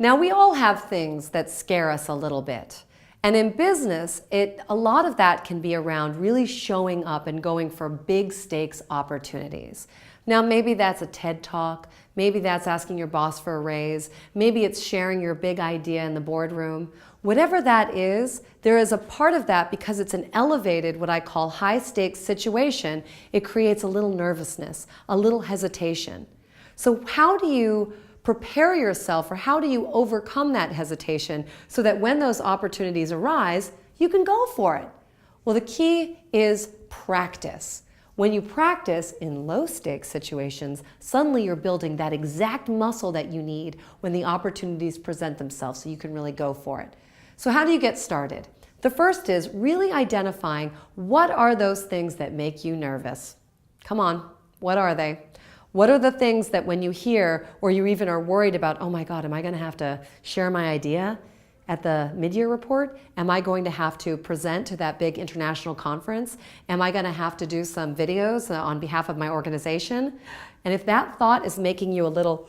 Now, we all have things that scare us a little bit. And in business, a lot of that can be around really showing up and going for big stakes opportunities. Now, maybe that's a TED Talk, maybe that's asking your boss for a raise, maybe it's sharing your big idea in the boardroom. Whatever that is, there is a part of that because it's an elevated, what I call high stakes situation, it creates a little nervousness, a little hesitation. So how do you prepare yourself, or how do you overcome that hesitation so that when those opportunities arise, you can go for it? Well, the key is practice. When you practice in low stakes situations, suddenly you're building that exact muscle that you need when the opportunities present themselves so you can really go for it. So how do you get started? The first is really identifying what are those things that make you nervous. Come on, what are they? What are the things that when you hear, or you even are worried about, oh my God, am I going to have to share my idea at the mid-year report? Am I going to have to present to that big international conference? Am I going to have to do some videos on behalf of my organization? And if that thought is making you a little,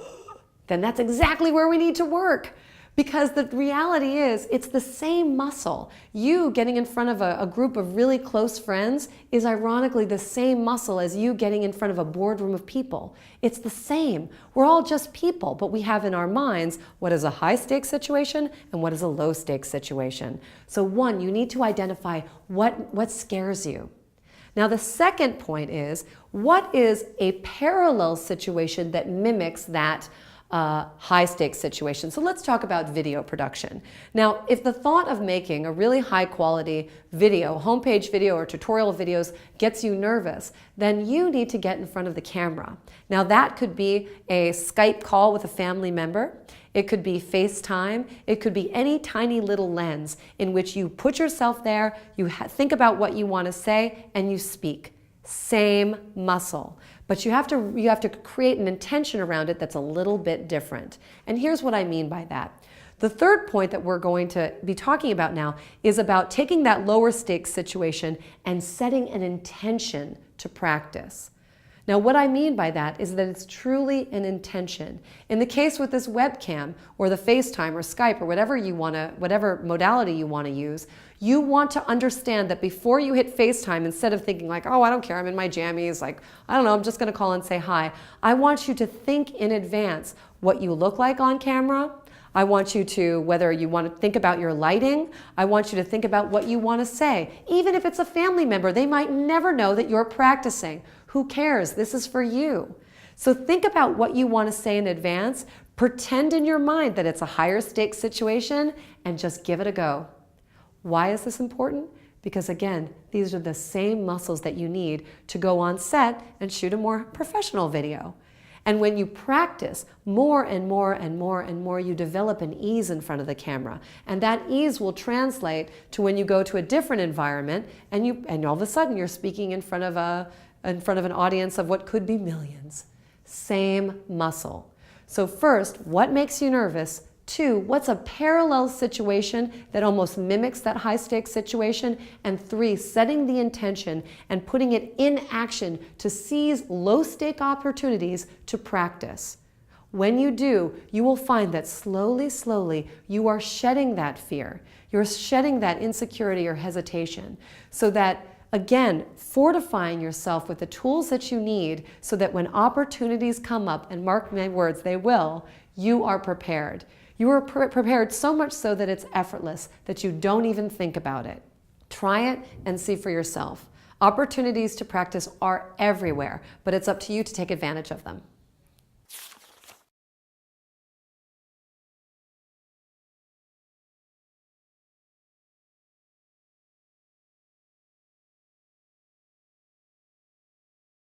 then that's exactly where we need to work. Because the reality is, it's the same muscle. You getting in front of a group of really close friends is ironically the same muscle as you getting in front of a boardroom of people. It's the same. We're all just people, but we have in our minds what is a high stakes situation and what is a low stakes situation. So one, you need to identify what scares you. Now the second point is, what is a parallel situation that mimics that high stakes situation? So let's talk about video production. Now, if the thought of making a really high quality video, homepage video or tutorial videos gets you nervous, then you need to get in front of the camera. Now that could be a Skype call with a family member. It could be FaceTime. It could be any tiny little lens in which you put yourself there, you think about what you want to say, and you speak. Same muscle. But you have to create an intention around it that's a little bit different. And here's what I mean by that. The third point that we're going to be talking about now is about taking that lower stakes situation and setting an intention to practice. Now, what I mean by that is that it's truly an intention. In the case with this webcam or the FaceTime or Skype or whatever modality you want to use, you want to understand that before you hit FaceTime, instead of thinking like, oh, I don't care, I'm in my jammies, like, I don't know, I'm just going to call and say hi. I want you to think in advance what you look like on camera. I want you to, whether you want to think about your lighting, I want you to think about what you want to say. Even if it's a family member, they might never know that you're practicing. Who cares? This is for you. So think about what you want to say in advance, pretend in your mind that it's a higher stakes situation, and just give it a go. Why is this important? Because again, these are the same muscles that you need to go on set and shoot a more professional video. And when you practice more and more and more and more, you develop an ease in front of the camera. And that ease will translate to when you go to a different environment and all of a sudden you're speaking in front of an audience of what could be millions. Same muscle. So first, what makes you nervous? Two, what's a parallel situation that almost mimics that high stakes situation? And three, setting the intention and putting it in action to seize low stake opportunities to practice. When you do, you will find that slowly, slowly, you are shedding that fear. You're shedding that insecurity or hesitation so that, again, fortifying yourself with the tools that you need so that when opportunities come up, and mark my words, they will, you are prepared. You are prepared so much so that it's effortless, that you don't even think about it. Try it and see for yourself. Opportunities to practice are everywhere, but it's up to you to take advantage of them.